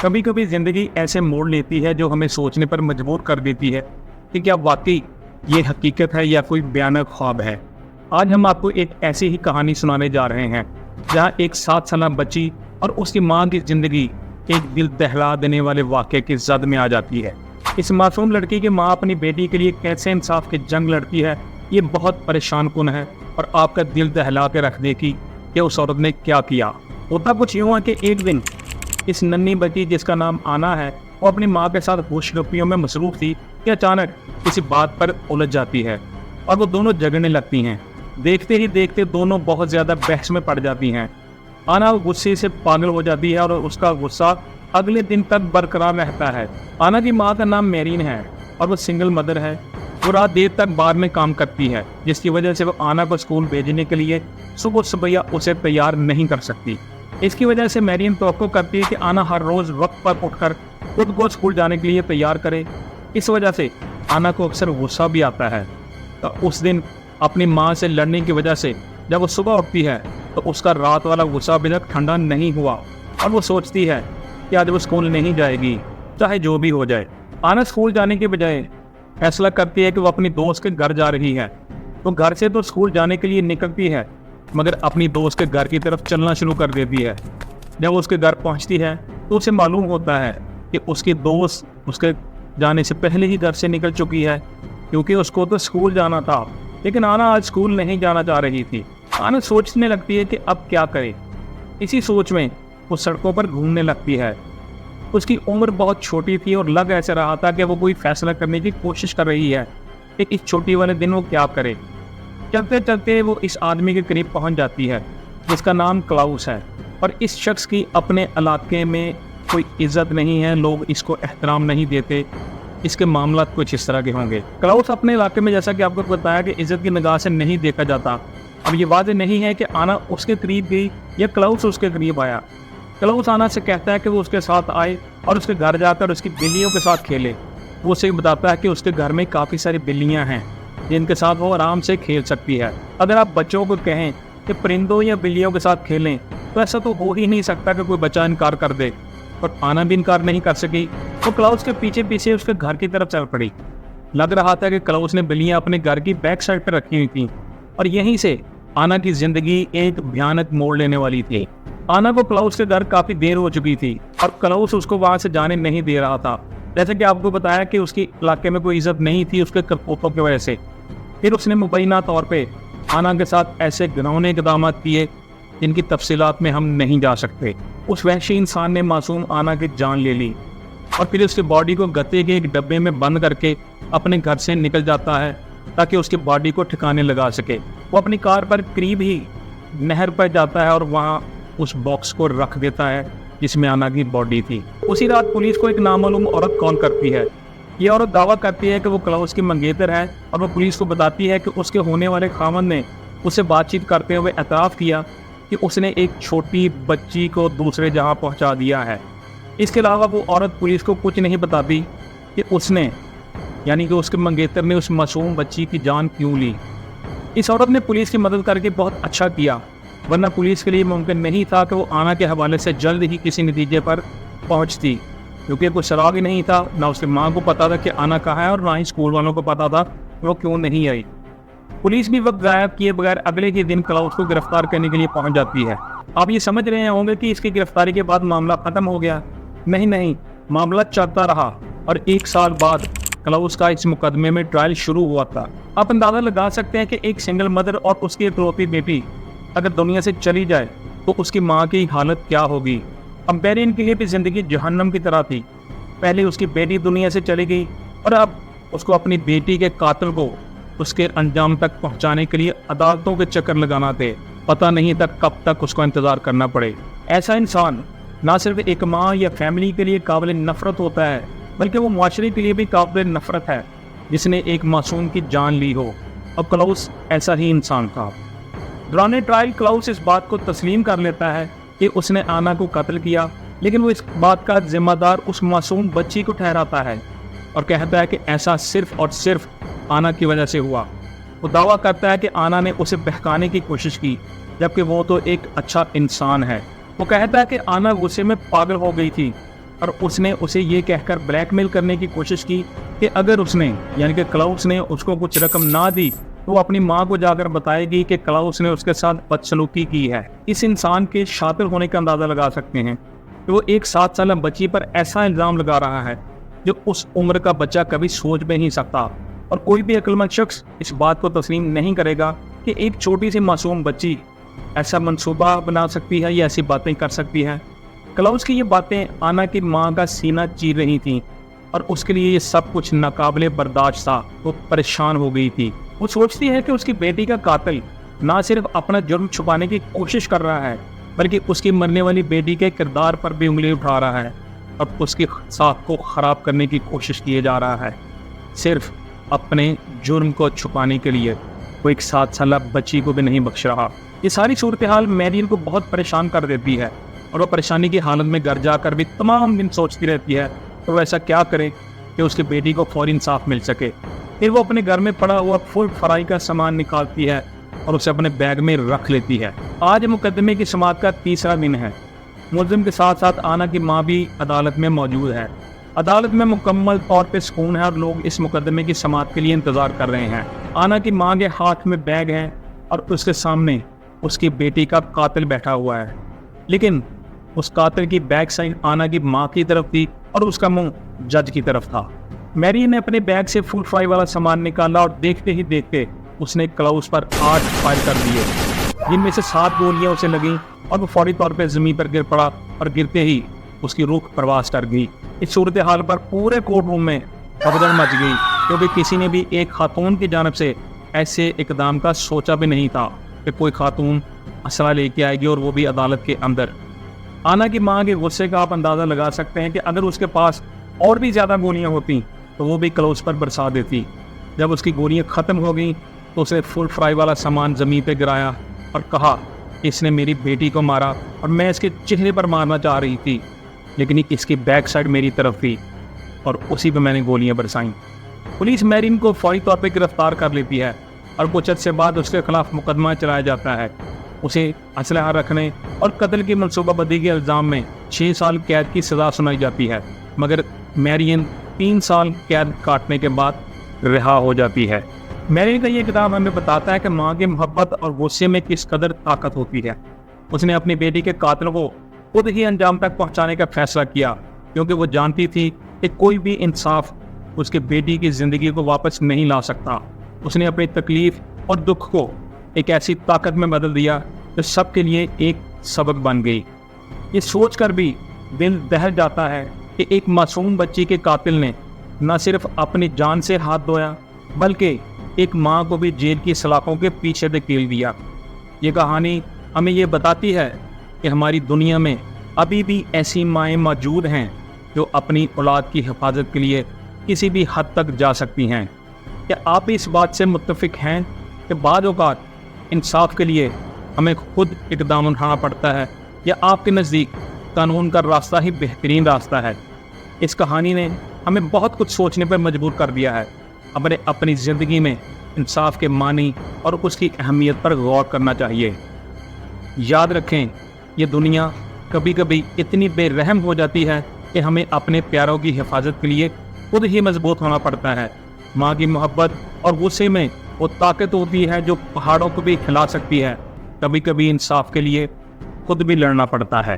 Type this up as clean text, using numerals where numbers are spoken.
کبھی کبھی زندگی ایسے موڑ لیتی ہے جو ہمیں سوچنے پر مجبور کر دیتی ہے کہ کیا واقعی یہ حقیقت ہے یا کوئی بھیانک خواب ہے۔ آج ہم آپ کو ایک ایسی ہی کہانی سنانے جا رہے ہیں جہاں ایک 7 سالہ بچی اور اس کی ماں کی زندگی ایک دل دہلا دینے والے واقعے کی زد میں آ جاتی ہے۔ اس معصوم لڑکی کی ماں اپنی بیٹی کے لیے کیسے انصاف کی جنگ لڑتی ہے، یہ بہت پریشان کن ہے اور آپ کا دل دہلا کے رکھ دے گی کہ اس عورت نے کیا کیا۔ ہوتا کچھ یوں ہے کہ ایک دن اس ننھی بچی جس کا نام آنا ہے، وہ اپنی ماں کے ساتھ ہوش گپیوں میں مصروف تھی کہ اچانک کسی بات پر الجھ جاتی ہے اور وہ دونوں جھگڑنے لگتی ہیں۔ دیکھتے ہی دیکھتے دونوں بہت زیادہ بحث میں پڑ جاتی ہیں۔ آنا غصے سے پاگل ہو جاتی ہے اور اس کا غصہ اگلے دن تک برقرار رہتا ہے۔ آنا کی ماں کا نام میرین ہے اور وہ سنگل مدر ہے۔ وہ رات دیر تک بار میں کام کرتی ہے، جس کی وجہ سے وہ آنا کو اسکول بھیجنے کے لیے صبح اسے تیار نہیں کر سکتی۔ اس کی وجہ سے میرین توقع کرتی ہے کہ آنا ہر روز وقت پر اٹھ کر خود کو اسکول جانے کے لیے تیار کرے۔ اس وجہ سے آنا کو اکثر غصہ بھی آتا ہے۔ تو اس دن اپنی ماں سے لڑنے کی وجہ سے جب وہ صبح اٹھتی ہے تو اس کا رات والا غصہ ابھی تک ٹھنڈا نہیں ہوا اور وہ سوچتی ہے کہ آج وہ اسکول نہیں جائے گی، چاہے جو بھی ہو جائے۔ آنا اسکول جانے کے بجائے فیصلہ کرتی ہے کہ وہ اپنی دوست کے گھر جا رہی ہے۔ وہ گھر سے تو اسکول جانے کے لیے نکلتی ہے مگر اپنی دوست کے گھر کی طرف چلنا شروع کر دیتی ہے۔ جب وہ اس کے گھر پہنچتی ہے تو اسے معلوم ہوتا ہے کہ اس کی دوست اس کے جانے سے پہلے ہی گھر سے نکل چکی ہے، کیونکہ اس کو تو اسکول جانا تھا لیکن آنا آج اسکول نہیں جانا چاہ رہی تھی۔ آنا سوچنے لگتی ہے کہ اب کیا کرے۔ اسی سوچ میں وہ سڑکوں پر گھومنے لگتی ہے۔ اس کی عمر بہت چھوٹی تھی اور لگ ایسے رہا تھا کہ وہ کوئی فیصلہ کرنے کی کوشش کر رہی ہے کہ اس چھوٹی والے دن وہ کیا کرے۔ چلتے چلتے وہ اس آدمی کے قریب پہنچ جاتی ہے جس کا نام کلاؤس ہے، اور اس شخص کی اپنے علاقے میں کوئی عزت نہیں ہے، لوگ اس کو احترام نہیں دیتے۔ اس کے معاملات کچھ اس طرح کے ہوں گے۔ کلاؤس اپنے علاقے میں، جیسا کہ آپ کو بتایا، کہ عزت کی نگاہ سے نہیں دیکھا جاتا۔ اب یہ واضح نہیں ہے کہ آنا اس کے قریب گئی یا کلاؤس اس کے قریب آیا۔ کلاؤس آنا سے کہتا ہے کہ وہ اس کے ساتھ آئے اور اس کے گھر جا کر اس کی بلیوں کے ساتھ کھیلے۔ وہ اسے بتاتا ہے کہ اس کے گھر میں کافی ساری بلیاں ہیں جن کے ساتھ وہ آرام سے کھیل سکتی ہے۔ اگر آپ بچوں کو کہیں کہ پرندوں یا بلیوں کے ساتھ کھیلیں تو ایسا تو ہو ہی نہیں سکتا کہ کوئی بچہ انکار کر دے، اور آنا بھی انکار نہیں کر سکی۔ وہ کلاؤس کے پیچھے پیچھے اس کے گھر کی طرف چل پڑی۔ لگ رہا تھا کہ کلاؤس نے بلیاں اپنے گھر کی بیک سائڈ پہ رکھی ہوئی تھیں، اور یہیں سے آنا کی زندگی ایک بھیانک موڑ لینے والی تھی۔ آنا کو کلاؤس کے گھر کافی دیر ہو چکی تھی اور کلاؤس اس کو وہاں سے جانے نہیں دے رہا تھا۔ جیسے کہ آپ کو بتایا کہ اس کی علاقے میں کوئی عزت نہیں تھی اس کے کرتوتوں کی وجہ سے۔ پھر اس نے مبینہ طور پہ آنا کے ساتھ ایسے گھناؤنے اقدامات کیے جن کی تفصیلات میں ہم نہیں جا سکتے۔ اس وحشی انسان نے معصوم آنا کی جان لے لی اور پھر اس کی باڈی کو گتے کے ایک ڈبے میں بند کر کے اپنے گھر سے نکل جاتا ہے تاکہ اس کی باڈی کو ٹھکانے لگا سکے۔ وہ اپنی کار پر قریب ہی نہر پر جاتا ہے اور وہاں اس باکس کو رکھ دیتا ہے جس میں آنا کی باڈی تھی۔ اسی رات پولیس کو ایک نامعلوم عورت کال کرتی ہے۔ یہ عورت دعویٰ کرتی ہے کہ وہ کلاؤس کی منگیتر ہے، اور وہ پولیس کو بتاتی ہے کہ اس کے ہونے والے خاوند نے اس سے بات چیت کرتے ہوئے اعتراف کیا کہ اس نے ایک چھوٹی بچی کو دوسرے جہاں پہنچا دیا ہے۔ اس کے علاوہ وہ عورت پولیس کو کچھ نہیں بتاتی کہ اس نے، یعنی کہ اس کے منگیتر نے، اس معصوم بچی کی جان کیوں لی۔ اس عورت نے پولیس کی مدد کر کے بہت اچھا کیا، ورنہ پولیس کے لیے ممکن نہیں تھا کہ وہ آنا کے حوالے سے جلد ہی کسی نتیجے پر پہنچتی، کیونکہ کوئی سراغ ہی نہیں تھا۔ نہ اس کی ماں کو پتا تھا کہ آنا کہاں ہے اور نہ ہی اسکول والوں کو پتا تھا کہ وہ کیوں نہیں آئی۔ پولیس بھی وقت ضائع کیے بغیر اگلے ہی دن کلاؤس کو گرفتار کرنے کے لیے پہنچ جاتی ہے۔ آپ یہ سمجھ رہے ہوں گے کہ اس کی گرفتاری کے بعد معاملہ ختم ہو گیا۔ نہیں، معاملہ چلتا رہا اور 1 سال بعد کلاؤس کا اس مقدمے میں ٹرائل شروع ہوا تھا۔ آپ اندازہ لگا سکتے ہیں کہ ایک سنگل مدر اور اس کی اکلوتی بیٹی اگر دنیا سے چلی جائے تو اس کی ماں کی حالت کیا ہوگی۔ اب میرین کے لیے بھی زندگی جہنم کی طرح تھی۔ پہلے اس کی بیٹی دنیا سے چلی گئی اور اب اس کو اپنی بیٹی کے قاتل کو اس کے انجام تک پہنچانے کے لیے عدالتوں کے چکر لگانا تھے۔ پتہ نہیں تھا کب تک اس کو انتظار کرنا پڑے۔ ایسا انسان نہ صرف ایک ماں یا فیملی کے لیے قابل نفرت ہوتا ہے، بلکہ وہ معاشرے کے لیے بھی قابل نفرت ہے جس نے ایک معصوم کی جان لی ہو۔ اب کلاؤس ایسا ہی انسان تھا۔ دوران ٹرائل کلاؤس اس بات کو تسلیم کر لیتا ہے کہ اس نے آنا کو قتل کیا، لیکن وہ اس بات کا ذمہ دار اس معصوم بچی کو ٹھہراتا ہے اور کہتا ہے کہ ایسا صرف اور صرف آنا کی وجہ سے ہوا۔ وہ دعویٰ کرتا ہے کہ آنا نے اسے بہکانے کی کوشش کی، جبکہ وہ تو ایک اچھا انسان ہے۔ وہ کہتا ہے کہ آنا غصے میں پاگل ہو گئی تھی اور اس نے اسے یہ کہہ کر بلیک میل کرنے کی کوشش کی کہ اگر اس نے یعنی کہ کلاؤس نے اس کو کچھ رقم نہ دی تو وہ اپنی ماں کو جا کر بتائے گی کہ کلاؤس نے اس کے ساتھ بدسلوکی کی ہے۔ اس انسان کے شاطر ہونے کا اندازہ لگا سکتے ہیں کہ وہ ایک 7 سالہ بچی پر ایسا الزام لگا رہا ہے جو اس عمر کا بچہ کبھی سوچ بھی نہیں سکتا، اور کوئی بھی عقل مند شخص اس بات کو تسلیم نہیں کرے گا کہ ایک چھوٹی سی معصوم بچی ایسا منصوبہ بنا سکتی ہے یا ایسی باتیں کر سکتی ہے۔ کلاؤس کی یہ باتیں آنا کی ماں کا سینہ چیر رہی تھیں اور اس کے لیے یہ سب کچھ ناقابل برداشت تھا۔ وہ پریشان ہو گئی تھی۔ وہ سوچتی ہے کہ اس کی بیٹی کا قاتل نہ صرف اپنا جرم چھپانے کی کوشش کر رہا ہے بلکہ اس کی مرنے والی بیٹی کے کردار پر بھی انگلی اٹھا رہا ہے اور اس کی ساکھ کو خراب کرنے کی کوشش کیے جا رہا ہے، صرف اپنے جرم کو چھپانے کے لیے۔ وہ ایک 7 سالہ بچی کو بھی نہیں بخش رہا۔ یہ ساری صورتحال میرین کو بہت پریشان کر دیتی ہے اور وہ پریشانی کی حالت میں گھر جا کر بھی تمام دن سوچتی رہتی ہے تو وہ ایسا کیا کرے کہ اس کی بیٹی کو فوری انصاف مل سکے۔ پھر وہ اپنے گھر میں پڑا ہوا فل فرائی کا سامان نکالتی ہے اور اسے اپنے بیگ میں رکھ لیتی ہے۔ آج مقدمے کی سماعت کا 3را دن ہے۔ ملزم کے ساتھ ساتھ آنا کی ماں بھی عدالت میں موجود ہے۔ عدالت میں مکمل طور پہ سکون ہے اور لوگ اس مقدمے کی سماعت کے لیے انتظار کر رہے ہیں۔ آنا کی ماں کے ہاتھ میں بیگ ہے اور اس کے سامنے اس کی بیٹی کا قاتل بیٹھا ہوا ہے، لیکن اس قاتل کی بیک سائڈ آنا کی ماں کی طرف تھی اور اس کا منہ جج کی طرف تھا۔ میری نے اپنے بیگ سے فل فرائی والا سامان نکالا اور دیکھتے ہی دیکھتے اس نے کلاؤس پر 8 فائر کر دیے، جن میں سے 7 گولیاں اسے لگیں اور وہ فوری طور پہ زمین پر گر پڑا اور گرتے ہی اس کی روح پرواز کر گئی۔ اس صورتحال پر پورے کورٹ روم میں بھگدڑ مچ گئی کیونکہ کسی نے بھی ایک خاتون کی جانب سے ایسے اقدام کا سوچا بھی نہیں تھا کہ کوئی خاتون اسلحہ لے کے آئے گی اور وہ بھی عدالت کے اندر۔ آنا کی ماں کے غصے کا آپ اندازہ لگا سکتے ہیں کہ اگر اس کے پاس اور بھی زیادہ گولیاں ہوتی تو وہ بھی کلاؤس پر برسا دیتی۔ جب اس کی گولیاں ختم ہو گئیں تو اسے فل فرائی والا سامان زمین پہ گرایا اور کہا اس نے میری بیٹی کو مارا اور میں اس کے چہرے پر مارنا چاہ رہی تھی، لیکن اس کی بیک سائڈ میری طرف تھی اور اسی پہ میں نے گولیاں برسائیں۔ پولیس میرین کو فوری طور پہ گرفتار کر لیتی ہے اور کچھ عرصے بعد اس کے خلاف مقدمہ چلایا جاتا ہے۔ اسے اسلحہ رکھنے اور قتل کی منصوبہ بندی کے الزام میں 6 سال قید کی سزا سنائی جاتی ہے، مگر میرین 3 سال قید کاٹنے کے بعد رہا ہو جاتی ہے۔ میرین کا یہ کتاب ہمیں بتاتا ہے کہ ماں کی محبت اور غصے میں کس قدر طاقت ہوتی ہے۔ اس نے اپنی بیٹی کے قاتل کو خود ہی انجام تک پہنچانے کا فیصلہ کیا کیونکہ وہ جانتی تھی کہ کوئی بھی انصاف اس کے بیٹی کی زندگی کو واپس نہیں لا سکتا۔ اس نے اپنی تکلیف اور دکھ کو ایک ایسی طاقت میں بدل دیا جو سب کے لیے ایک سبق بن گئی۔ یہ سوچ کر بھی دل دہل جاتا ہے کہ ایک معصوم بچی کے قاتل نے نہ صرف اپنی جان سے ہاتھ دھویا بلکہ ایک ماں کو بھی جیل کی سلاخوں کے پیچھے دھکیل دیا۔ یہ کہانی ہمیں یہ بتاتی ہے کہ ہماری دنیا میں ابھی بھی ایسی مائیں موجود ہیں جو اپنی اولاد کی حفاظت کے لیے کسی بھی حد تک جا سکتی ہیں۔ کیا آپ اس بات سے متفق ہیں کہ بعض اوقات انصاف کے لیے ہمیں خود اقدام اٹھانا پڑتا ہے، یا آپ کے نزدیک قانون کا راستہ ہی بہترین راستہ ہے؟ اس کہانی نے ہمیں بہت کچھ سوچنے پر مجبور کر دیا ہے۔ ہمیں اپنی زندگی میں انصاف کے معنی اور اس کی اہمیت پر غور کرنا چاہیے۔ یاد رکھیں، یہ دنیا کبھی کبھی اتنی بے رحم ہو جاتی ہے کہ ہمیں اپنے پیاروں کی حفاظت کے لیے خود ہی مضبوط ہونا پڑتا ہے۔ ماں کی محبت اور غصے میں وہ طاقت ہوتی ہے جو پہاڑوں کو بھی ہلا سکتی ہے۔ کبھی کبھی انصاف کے لیے خود بھی لڑنا پڑتا ہے۔